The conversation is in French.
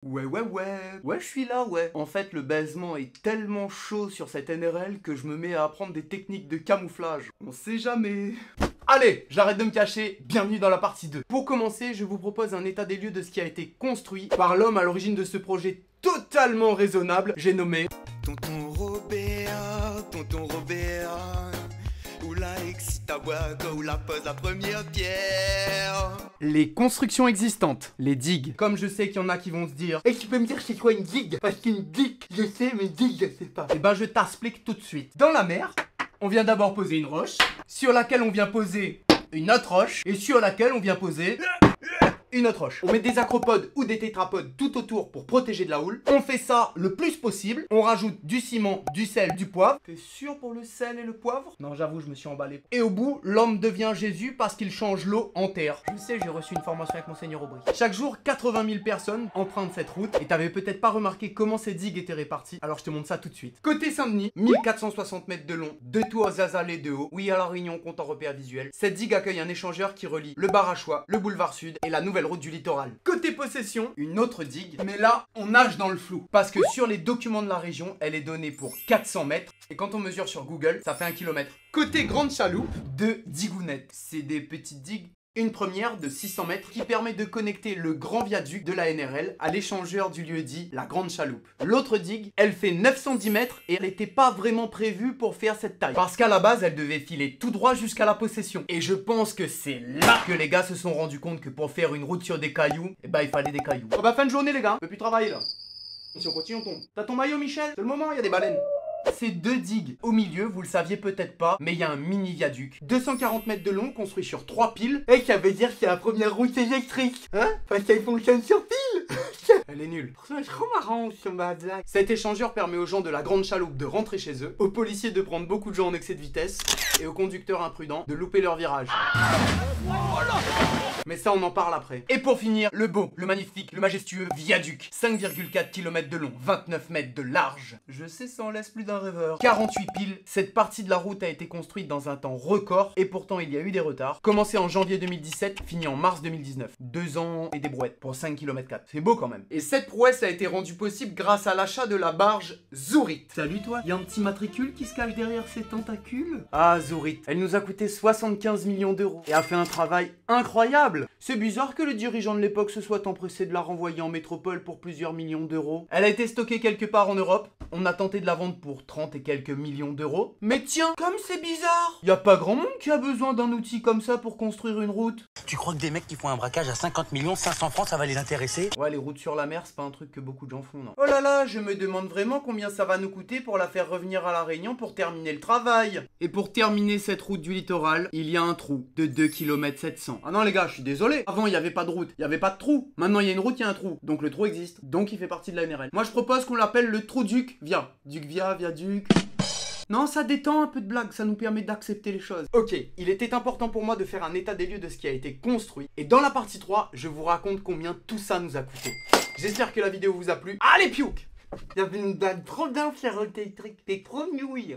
Ouais, je suis là, ouais. En fait, le baisement est tellement chaud sur cette NRL que je me mets à apprendre des techniques de camouflage. On sait jamais. Allez, j'arrête de me cacher, bienvenue dans la partie 2. Pour commencer, je vous propose un état des lieux de ce qui a été construit par l'homme à l'origine de ce projet totalement raisonnable, j'ai nommé Tonton Robert, où la excite à Ouaga, où la pose la première pierre. les constructions existantes, les digues. Comme je sais qu'il y en a qui vont se dire Et tu peux me dire c'est quoi une digue? Parce qu'une digue, je sais, mais digue, je sais pas. eh ben je t'explique tout de suite. Dans la mer, on vient d'abord poser une roche, sur laquelle on vient poser une autre roche, et sur laquelle on vient poser une autre roche. On met des acropodes ou des tétrapodes tout autour pour protéger de la houle. On fait ça le plus possible. On rajoute du ciment, du sel, du poivre. T'es sûr pour le sel et le poivre? Non, j'avoue, je me suis emballé. Et au bout, l'homme devient Jésus parce qu'il change l'eau en terre. Je sais, j'ai reçu une formation avec Monseigneur Aubry. Chaque jour, 80 000 personnes empruntent cette route. Et t'avais peut-être pas remarqué comment ces digues étaient réparties. Alors je te montre ça tout de suite. Côté Saint-Denis, 1460 mètres de long, 2 tours azalées de haut. Oui, à La Réunion, compte en repère visuel. Cette digue accueille un échangeur qui relie le Barachois, le boulevard Sud et la nouvelle route du littoral. Côté possession, une autre digue, mais là, on nage dans le flou. Parce que sur les documents de la région, elle est donnée pour 400 mètres. Et quand on mesure sur Google, ça fait 1 km. Côté grande chaloupe, 2 digounettes. C'est des petites digues. Une première de 600 mètres qui permet de connecter le grand viaduc de la NRL à l'échangeur du lieu dit la Grande Chaloupe. L'autre digue, elle fait 910 mètres et elle n'était pas vraiment prévue pour faire cette taille. Parce qu'à la base, elle devait filer tout droit jusqu'à la possession. Et je pense que c'est là que les gars se sont rendus compte que pour faire une route sur des cailloux, eh ben il fallait des cailloux. Oh bah fin de journée les gars, on peut plus travailler là. Si on continue on tombe. T'as ton maillot Michel? C'est le moment, il y a des baleines. Ces 2 digues. Au milieu, vous le saviez peut-être pas, mais il y a un mini viaduc. 240 mètres de long, construit sur 3 piles. Et ça veut dire que c'est la première route électrique. Hein? Parce qu'elle fonctionne sur pile. Elle est nulle. C'est trop marrant sur ma blague. Cet échangeur permet aux gens de la Grande Chaloupe de rentrer chez eux, aux policiers de prendre beaucoup de gens en excès de vitesse, et aux conducteurs imprudents de louper leur virage. Mais ça on en parle après. Et pour finir, le beau, le magnifique, le majestueux viaduc. 5,4 km de long, 29 mètres de large. Je sais, ça en laisse plus d'un rêveur. 48 piles, cette partie de la route a été construite dans un temps record, et pourtant il y a eu des retards. Commencé en janvier 2017, fini en mars 2019. 2 ans et des brouettes pour 5 km 4. C'est beau quand même. Et cette prouesse a été rendue possible grâce à l'achat de la barge Zourit. Salut toi, y a un petit matricule qui se cache derrière ces tentacules? Ah Zourit, elle nous a coûté 75 millions d'euros et a fait un travail incroyable. C'est bizarre que le dirigeant de l'époque se soit empressé de la renvoyer en métropole pour plusieurs millions d'euros. Elle a été stockée quelque part en Europe. On a tenté de la vendre pour 30 et quelques millions d'euros. Mais tiens, comme c'est bizarre, y a pas grand monde qui a besoin d'un outil comme ça pour construire une route. Tu crois que des mecs qui font un braquage à 50 millions, 500 francs, ça va les intéresser? Ouais, les routes sur la mer, c'est pas un truc que beaucoup de gens font, non. Oh là là, je me demande vraiment combien ça va nous coûter pour la faire revenir à La Réunion pour terminer le travail. Et pour terminer cette route du littoral, il y a un trou de 2 km 700. Ah non les gars, je suis désolé. Avant, il n'y avait pas de route, il n'y avait pas de trou. Maintenant, il y a une route, il y a un trou. Donc le trou existe. Donc il fait partie de la NRL. Moi, je propose qu'on l'appelle le trou Duc Via. Duc Via, Viaduc. Non, ça détend un peu de blague, ça nous permet d'accepter les choses. Ok, il était important pour moi de faire un état des lieux de ce qui a été construit. Et dans la partie 3, je vous raconte combien tout ça nous a coûté. J'espère que la vidéo vous a plu. Allez, piouk! Il y avait une blague trop bien sur l'électrique. T'es trop nouille.